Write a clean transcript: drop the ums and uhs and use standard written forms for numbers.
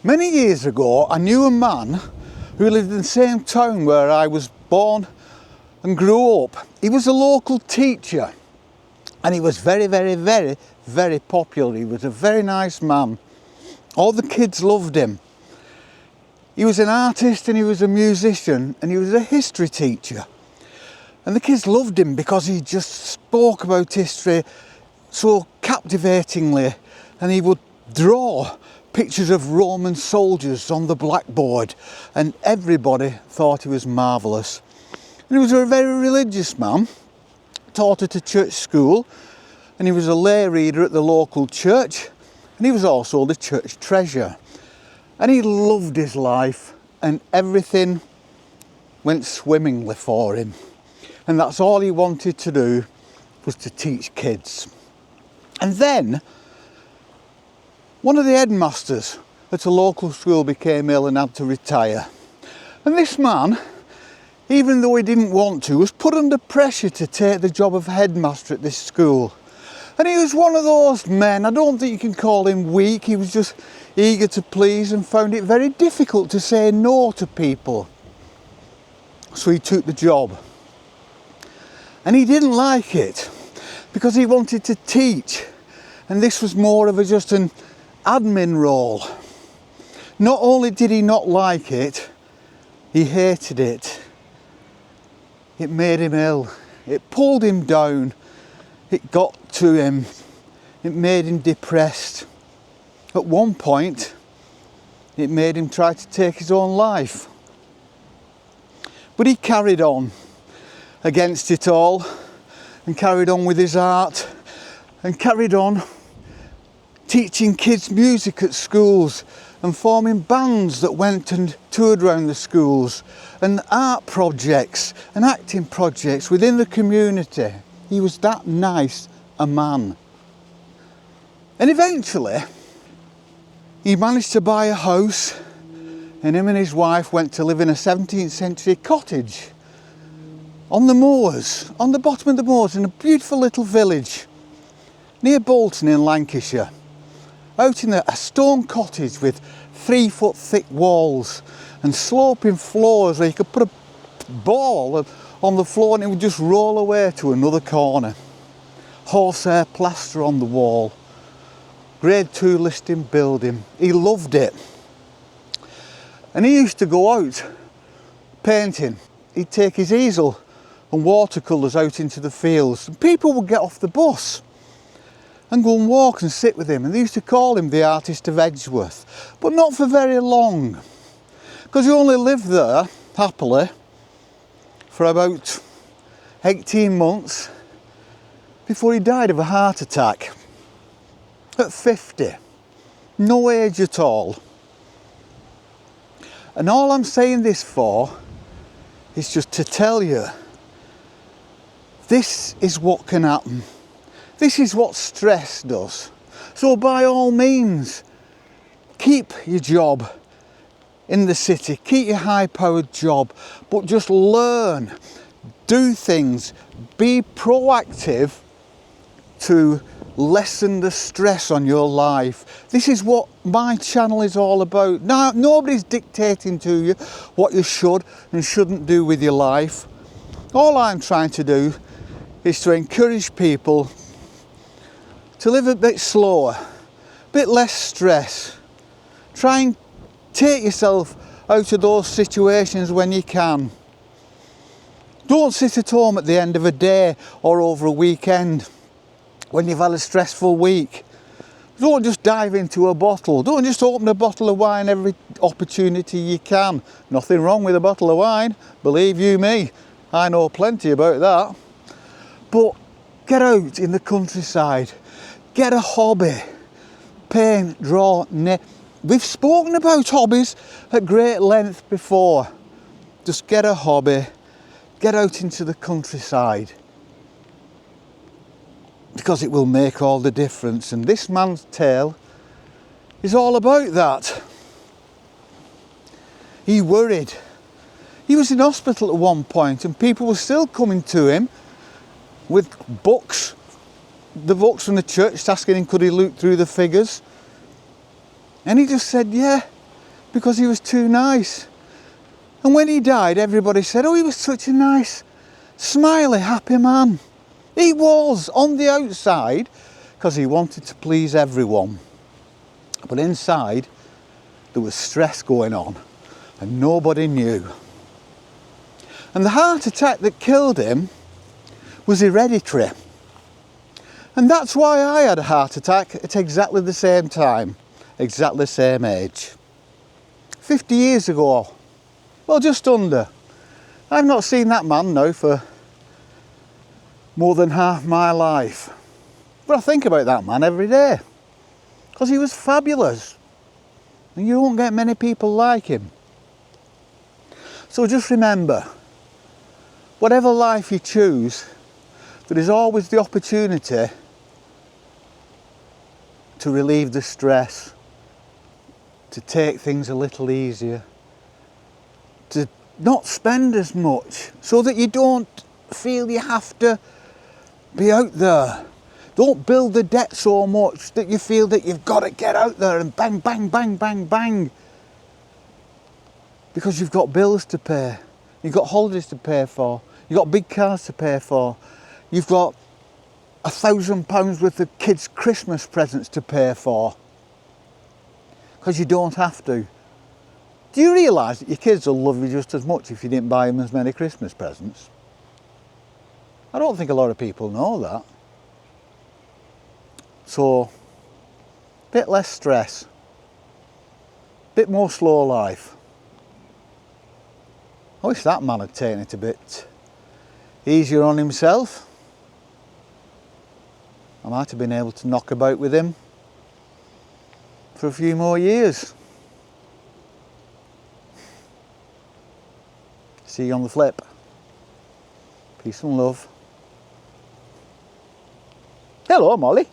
Many years ago, I knew a man who lived in the same town where I was born and grew up. He was a local teacher and he was very, very, very, very popular. He was a very nice man. All the kids loved him. He was an artist and he was a musician and he was a history teacher. And the kids loved him because he just spoke about history so captivatingly, and he would draw pictures of Roman soldiers on the blackboard and everybody thought he was marvellous. And he was a very religious man, taught at a church school, and he was a lay reader at the local church, and he was also the church treasurer. And he loved his life and everything went swimmingly for him. And that's all he wanted to do, was to teach kids. And then one of the headmasters at a local school became ill and had to retire. And this man, even though he didn't want to, was put under pressure to take the job of headmaster at this school. And he was one of those men, I don't think you can call him weak, he was just eager to please and found it very difficult to say no to people. So he took the job. And he didn't like it because he wanted to teach, and this was more of just an admin role. Not only did he not like it, he hated it. It made him ill. It pulled him down. It got to him. It made him depressed. At one point, it made him try to take his own life. But he carried on against it all and carried on with his art and carried on teaching kids music at schools and forming bands that went and toured around the schools and art projects and acting projects within the community. He was that nice a man. And eventually he managed to buy a house, and him and his wife went to live in a 17th century cottage on the moors, on the bottom of the moors, in a beautiful little village near Bolton in Lancashire. Out in a stone cottage with 3-foot thick walls and sloping floors where you could put a ball on the floor and it would just roll away to another corner. Horsehair plaster on the wall. Grade 2 listing building. He loved it. And he used to go out painting. He'd take his easel and watercolours out into the fields, and people would get off the bus and go and walk and sit with him, and they used to call him the artist of Edgeworth, but not for very long, because he only lived there happily for about 18 months before he died of a heart attack at 50. No age at all. And all I'm saying this for is just to tell you, this is what can happen. This is what stress does. So by all means, keep your job in the city, keep your high-powered job, but just learn, do things, be proactive to lessen the stress on your life. This is what my channel is all about. Now, nobody's dictating to you what you should and shouldn't do with your life. All I'm trying to do is to encourage people to live a bit slower, a bit less stress. Try and take yourself out of those situations when you can. Don't sit at home at the end of a day or over a weekend when you've had a stressful week. Don't just dive into a bottle. Don't just open a bottle of wine every opportunity you can. Nothing wrong with a bottle of wine, believe you me. I know plenty about that. But get out in the countryside. Get a hobby. Paint, draw, knit. We've spoken about hobbies at great length before. Just get a hobby. Get out into the countryside. Because it will make all the difference. And this man's tale is all about that. He worried. He was in hospital at one point and people were still coming to him with books, the books from the church, asking him could he look through the figures. And he just said, yeah, because he was too nice. And when he died, everybody said, oh, he was such a nice, smiley, happy man. He was on the outside because he wanted to please everyone. But inside, there was stress going on and nobody knew. And the heart attack that killed him was hereditary. And that's why I had a heart attack at exactly the same time, exactly the same age. 50 years ago, well, just under. I've not seen that man now for more than half my life. But I think about that man every day, because he was fabulous. And you won't get many people like him. So just remember, whatever life you choose, there is always the opportunity to relieve the stress, to take things a little easier, to not spend as much, so that you don't feel you have to be out there. Don't build the debt so much that you feel that you've got to get out there and bang, bang, bang, bang, bang. Because you've got bills to pay, you've got holidays to pay for, you've got big cars to pay for, you've got £1,000 worth of kids' Christmas presents to pay for. Because you don't have to. Do you realise that your kids will love you just as much if you didn't buy them as many Christmas presents? I don't think a lot of people know that. So, a bit less stress, a bit more slow life. I wish that man had taken it a bit easier on himself. I might have been able to knock about with him for a few more years. See you on the flip. Peace and love. Hello, Molly.